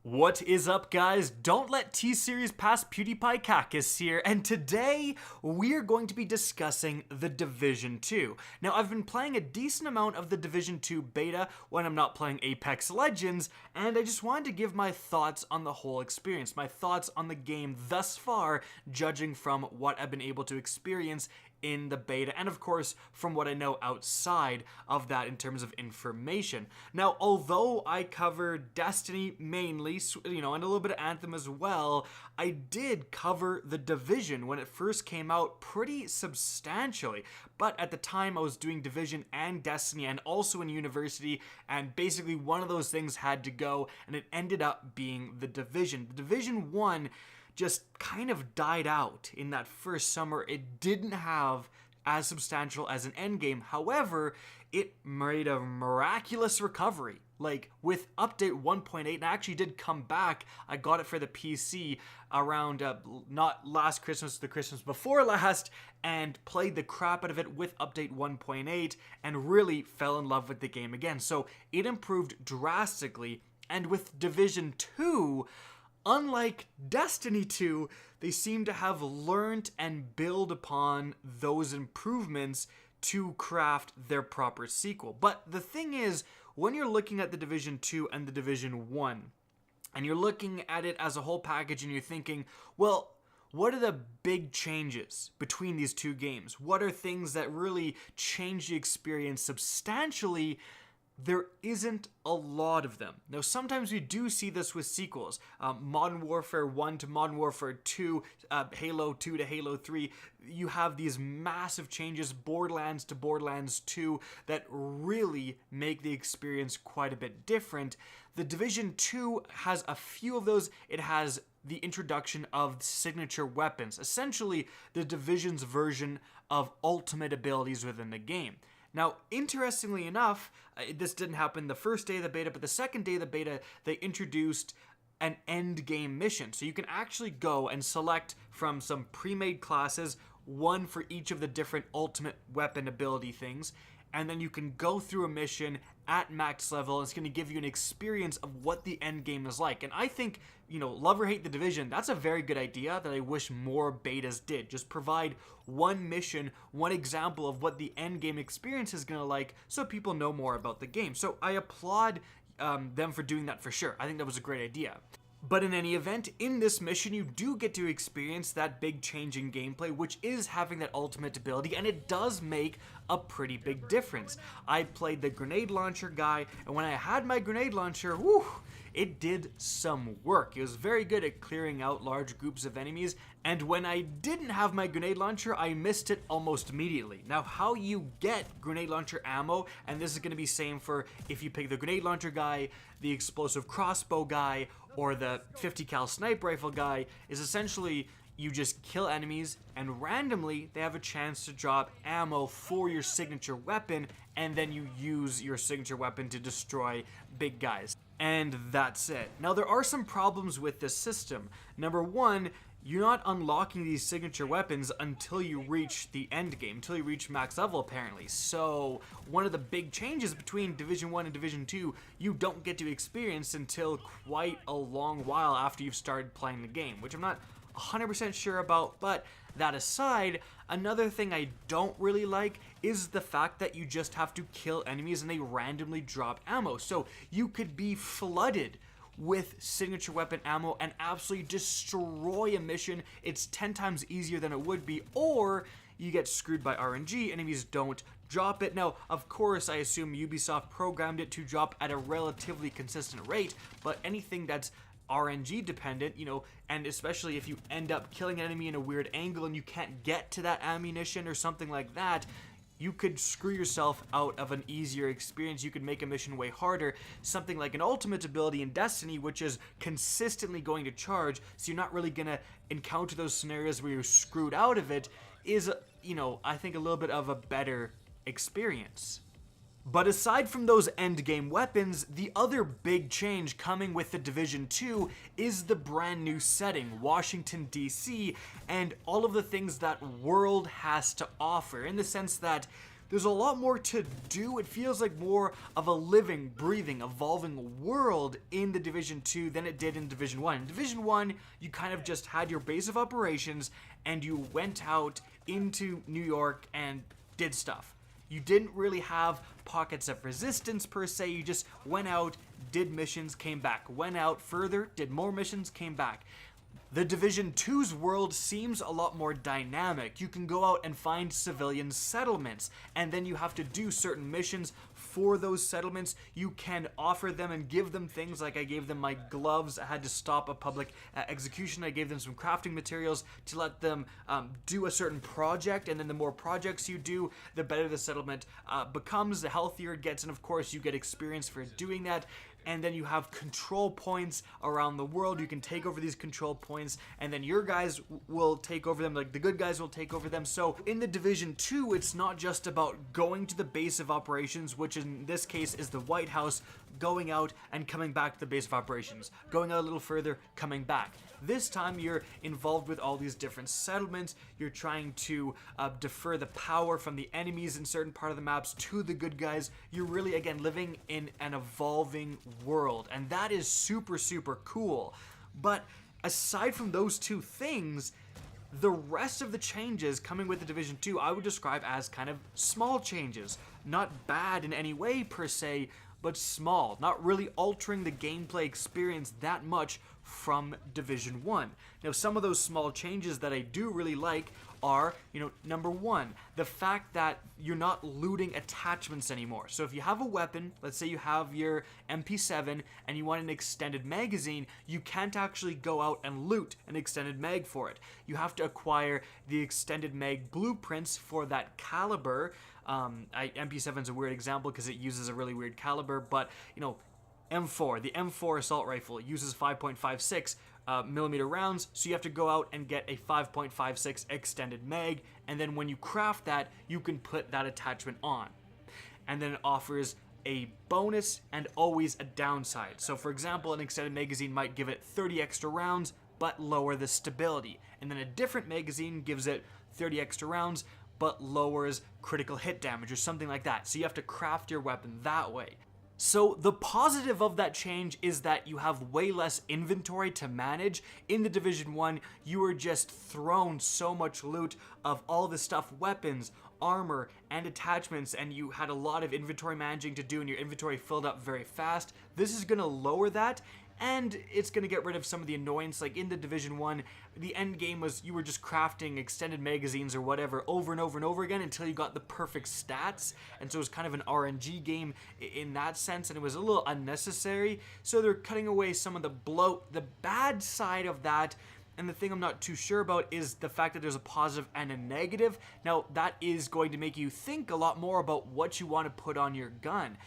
What is up, guys? Don't let T-Series pass PewDiePie Cactus here, and today we're going to be discussing The Division 2. Now, I've been playing a decent amount of The Division 2 beta when I'm not playing Apex Legends, and I just wanted to give my thoughts on the whole experience, my thoughts on the game thus far, judging from what I've been able to experience in the beta, and of course from what I know outside of that in terms of information. Now, although I cover Destiny mainly, and a little bit of Anthem as well, I did cover The Division when it first came out pretty substantially. But at the time I was doing Division and Destiny and also in university, and basically one of those things had to go, and it ended up being The Division. The Division 1 just kind of died out in that first summer. It didn't have as substantial as an endgame. However, it made a miraculous recovery. Like, with update 1.8, and I actually did come back. I got it for the PC around, not last Christmas, the Christmas before last, and played the crap out of it with update 1.8, and really fell in love with the game again. So, it improved drastically, and with Division 2, unlike Destiny 2, they seem to have learned and build upon those improvements to craft their proper sequel. But the thing is, when you're looking at the Division 2 and the Division 1, and you're looking at it as a whole package and you're thinking, well, what are the big changes between these two games? What are things that really change the experience substantially? There isn't a lot of them. Now, sometimes we do see this with sequels. Modern Warfare 1 to Modern Warfare 2, Halo 2 to Halo 3. You have these massive changes, Borderlands to Borderlands 2, that really make the experience quite a bit different. The Division 2 has a few of those. It has the introduction of signature weapons, essentially the Division's version of ultimate abilities within the game. Now, interestingly enough, this didn't happen the first day of the beta, but the second day of the beta, they introduced an endgame mission. So you can actually go and select from some pre-made classes, one for each of the different ultimate weapon ability things, and then you can go through a mission at max level. It's going to give you an experience of what the end game is like. And I think, love or hate the Division, that's a very good idea that I wish more betas did. Just provide one mission, one example of what the end game experience is going to like, so people know more about the game. So I applaud them for doing that for sure. I think that was a great idea. But in any event, in this mission, you do get to experience that big change in gameplay, which is having that ultimate ability, and it does make a pretty big difference. I played the grenade launcher guy, and when I had my grenade launcher, whew, it did some work. It was very good at clearing out large groups of enemies, and when I didn't have my grenade launcher, I missed it almost immediately. Now, how you get grenade launcher ammo, and this is going to be same for if you pick the grenade launcher guy, the explosive crossbow guy, or the 50 cal sniper rifle guy, is essentially you just kill enemies and randomly they have a chance to drop ammo for your signature weapon, and then you use your signature weapon to destroy big guys. And that's it. Now, there are some problems with this system. Number one, you're not unlocking these signature weapons until you reach the end game, until you reach max level apparently. So one of the big changes between Division 1 and Division 2, you don't get to experience until quite a long while after you've started playing the game, which I'm not 100% sure about. But that aside, another thing I don't really like is the fact that you just have to kill enemies and they randomly drop ammo. So you could be flooded with signature weapon ammo and absolutely destroy a mission. It's 10 times easier than it would be, or you get screwed by RNG, enemies don't drop it. Now, of course, I assume Ubisoft programmed it to drop at a relatively consistent rate, but anything that's RNG dependent, and especially if you end up killing an enemy in a weird angle and you can't get to that ammunition or something like that, you could screw yourself out of an easier experience. You could make a mission way harder. Something like an ultimate ability in Destiny, which is consistently going to charge, so you're not really going to encounter those scenarios where you're screwed out of it, is, I think a little bit of a better experience. But aside from those endgame weapons, the other big change coming with the Division 2 is the brand new setting, Washington, D.C., and all of the things that world has to offer, in the sense that there's a lot more to do. It feels like more of a living, breathing, evolving world in the Division 2 than it did in Division 1. In Division 1, you kind of just had your base of operations and you went out into New York and did stuff. You didn't really have pockets of resistance per se. You just went out, did missions, came back. Went out further, did more missions, came back. The Division 2's world seems a lot more dynamic. You can go out and find civilian settlements, and then you have to do certain missions for those settlements. You can offer them and give them things like I gave them my gloves. I had to stop a public execution. I gave them some crafting materials to let them do a certain project, and then the more projects you do, the better the settlement becomes, the healthier it gets, and of course you get experience for doing that. And then you have control points around the world. You can take over these control points, and then your guys will take over them, like the good guys will take over them. So in the Division 2, it's not just about going to the base of operations, which in this case is the White House, going out and coming back to the base of operations, going out a little further, coming back. This time you're involved with all these different settlements. You're trying to defer the power from the enemies in certain part of the maps to the good guys. You're really, again, living in an evolving world, and that is super, super cool. But aside from those two things, the rest of the changes coming with the Division 2 I would describe as kind of small changes. Not bad in any way per se, but small, not really altering the gameplay experience that much from Division 1. Now, some of those small changes that I do really like are, number one, the fact that you're not looting attachments anymore. So if you have a weapon, let's say you have your MP7 and you want an extended magazine, you can't actually go out and loot an extended mag for it. You have to acquire the extended mag blueprints for that caliber. MP7 is a weird example because it uses a really weird caliber, but M4, the M4 assault rifle uses 5.56 millimeter rounds, so you have to go out and get a 5.56 extended mag, and then when you craft that, you can put that attachment on. And then it offers a bonus and always a downside. So for example, an extended magazine might give it 30 extra rounds, but lower the stability. And then a different magazine gives it 30 extra rounds, but lowers critical hit damage or something like that. So you have to craft your weapon that way. So the positive of that change is that you have way less inventory to manage. In the Division 1, you were just thrown so much loot of all the stuff, weapons, armor, and attachments, and you had a lot of inventory managing to do, and your inventory filled up very fast. This is going to lower that, and it's going to get rid of some of the annoyance. Like in the Division 1, the end game was you were just crafting extended magazines or whatever over and over and over again until you got the perfect stats, and so it was kind of an RNG game in that sense, and it was a little unnecessary. So they're cutting away some of the bloat. The bad side of that, and the thing I'm not too sure about, is the fact that there's a positive and a negative. Now, that is going to make you think a lot more about what you want to put on your gun.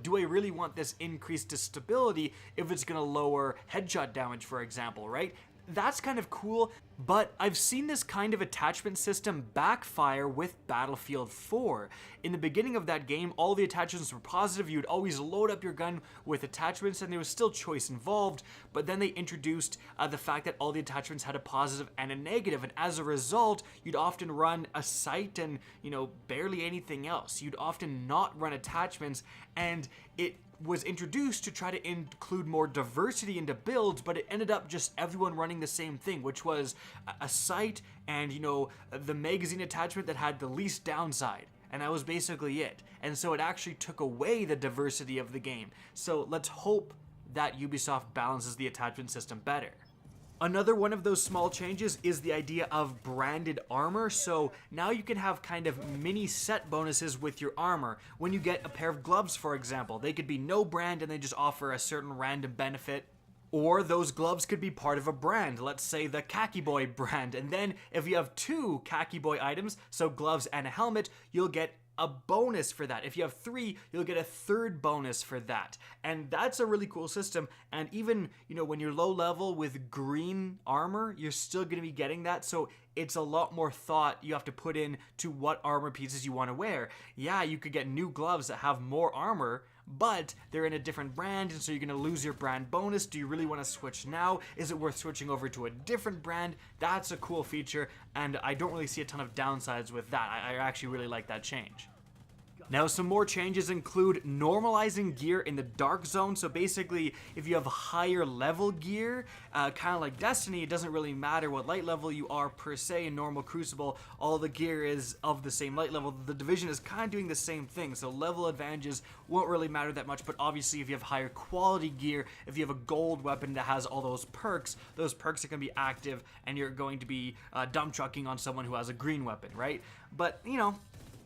Do I really want this increase to stability if it's going to lower headshot damage, for example, right? That's kind of cool, but I've seen this kind of attachment system backfire with Battlefield 4. In the beginning of that game, all the attachments were positive. You'd always load up your gun with attachments, and there was still choice involved, but then they introduced the fact that all the attachments had a positive and a negative, and as a result, you'd often run a sight and, barely anything else. You'd often not run attachments, and it was introduced to try to include more diversity into builds, but it ended up just everyone running the same thing, which was a sight and, the magazine attachment that had the least downside. And that was basically it. And so it actually took away the diversity of the game. So let's hope that Ubisoft balances the attachment system better. Another one of those small changes is the idea of branded armor. So now you can have kind of mini set bonuses with your armor. When you get a pair of gloves, for example, they could be no brand and they just offer a certain random benefit. Or those gloves could be part of a brand, let's say the Khaki Boy brand. And then if you have two Khaki Boy items, so gloves and a helmet, you'll get a bonus for that. If you have 3, you'll get a third bonus for that. And that's a really cool system. And even, when you're low level with green armor, you're still going to be getting that. So it's a lot more thought you have to put in to what armor pieces you want to wear. Yeah, you could get new gloves that have more armor, but they're in a different brand, and so you're going to lose your brand bonus. Do you really want to switch now? Is it worth switching over to a different brand? That's a cool feature, and I don't really see a ton of downsides with that. I actually really like that change. Now, some more changes include normalizing gear in the dark zone. So basically, if you have higher level gear, kind of like Destiny, it doesn't really matter what light level you are per se. In normal Crucible, all the gear is of the same light level. The Division is kind of doing the same thing, so level advantages won't really matter that much. But obviously, if you have higher quality gear, if you have a gold weapon that has all those perks are going to be active, and you're going to be dump trucking on someone who has a green weapon, right? But, you know,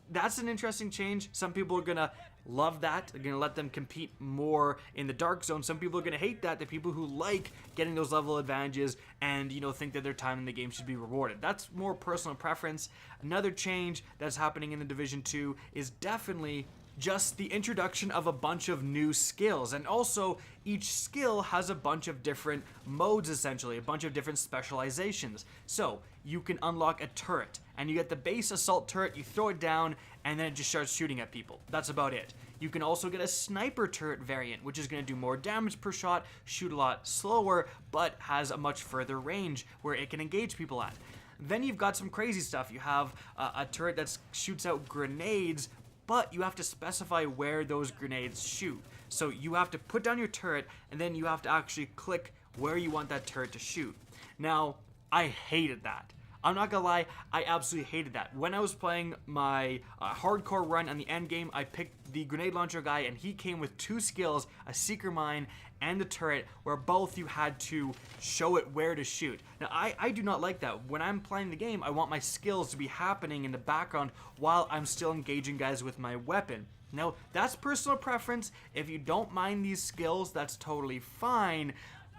that's an interesting change. Some people are gonna love that. They're gonna let them compete more in the dark zone. Some people are gonna hate that. The people who like getting those level advantages and, you know, think that their time in the game should be rewarded. That's more personal preference. Another change that's happening in the Division 2 is definitely just the introduction of a bunch of new skills, and also each skill has a bunch of different modes, essentially, a bunch of different specializations. So you can unlock a turret, and you get the base assault turret, you throw it down, and then it just starts shooting at people. That's about it. You can also get a sniper turret variant, which is going to do more damage per shot, shoot a lot slower, but has a much further range where it can engage people at. Then you've got some crazy stuff. You have a turret that shoots out grenades, but you have to specify where those grenades shoot. So you have to put down your turret, and then you have to actually click where you want that turret to shoot. Now, I hated that. I'm not gonna lie, I absolutely hated that. When I was playing my hardcore run on the end game, I picked the grenade launcher guy, and he came with two skills, a seeker mine and the turret, where both you had to show it where to shoot. Now, I do not like that. When I'm playing the game, I want my skills to be happening in the background while I'm still engaging guys with my weapon. Now, that's personal preference. If you don't mind these skills, that's totally fine.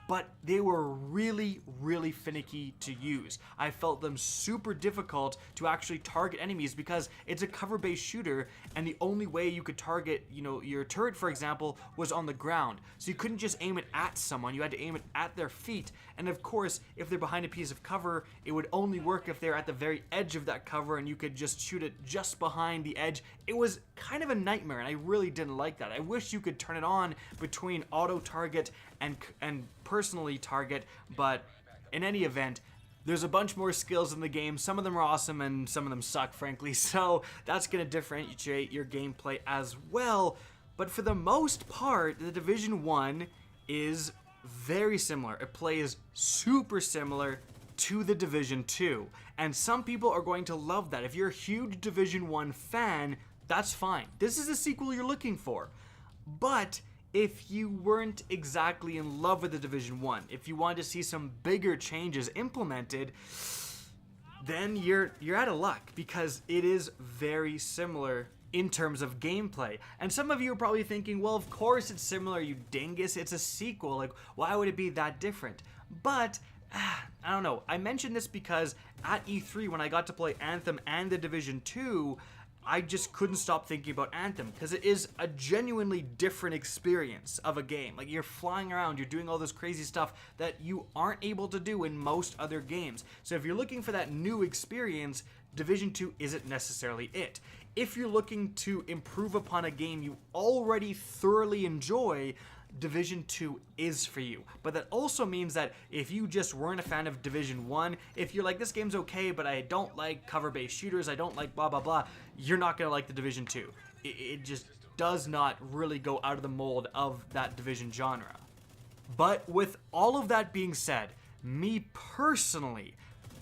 But they were really, really finicky to use. I felt them super difficult to actually target enemies because it's a cover-based shooter, and the only way you could target, you know, your turret, for example, was on the ground. So you couldn't just aim it at someone, you had to aim it at their feet. And of course, if they're behind a piece of cover, it would only work if they're at the very edge of that cover and you could just shoot it just behind the edge. It was kind of a nightmare, and I really didn't like that. I wish you could turn it on between auto target and personally target, but in any event, there's a bunch more skills in the game. Some of them are awesome and some of them suck, frankly, so that's going to differentiate your gameplay as well. But for the most part, the Division 1 is very similar. It plays super similar to the Division 2, and some people are going to love that. If you're a huge Division 1 fan, that's fine. This is the sequel you're looking for. But if you weren't exactly in love with the Division 1, if you wanted to see some bigger changes implemented, then you're out of luck, because it is very similar in terms of gameplay. And some of you are probably thinking, well, of course it's similar, you dingus, it's a sequel, like, why would it be that different? But I don't know. I mentioned this because at E3, when I got to play Anthem and the Division 2, I just couldn't stop thinking about Anthem, because it is a genuinely different experience of a game. Like, you're flying around, you're doing all this crazy stuff that you aren't able to do in most other games. So if you're looking for that new experience, Division 2 isn't necessarily it. If you're looking to improve upon a game you already thoroughly enjoy, Division 2 is for you. But that also means that if you just weren't a fan of Division 1, if you're like, this game's okay, but I don't like cover-based shooters, I don't like blah blah blah, you're not gonna like the Division 2. It just does not really go out of the mold of that Division genre. But with all of that being said, me personally,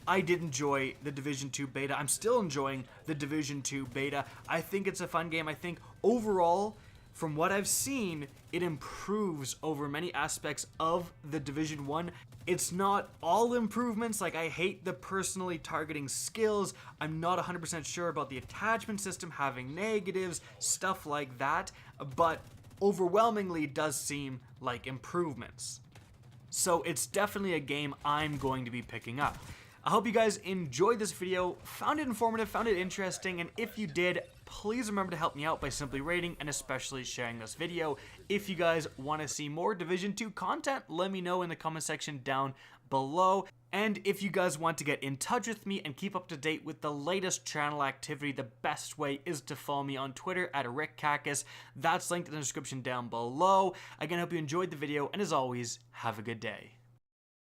I did enjoy the Division 2 beta. I'm still enjoying the Division 2 beta. I think it's a fun game. I think overall, from what I've seen, it improves over many aspects of the Division 1. It's not all improvements. Like, I hate the personally targeting skills. I'm not 100% sure about the attachment system having negatives, stuff like that. But overwhelmingly, it does seem like improvements. So it's definitely a game I'm going to be picking up. I hope you guys enjoyed this video, found it informative, found it interesting, and if you did, please remember to help me out by simply rating and especially sharing this video. If you guys want to see more Division 2 content, let me know in the comment section down below. And if you guys want to get in touch with me and keep up to date with the latest channel activity, the best way is to follow me on Twitter at RickCacus. That's linked in the description down below. Again, I hope you enjoyed the video, and as always, have a good day.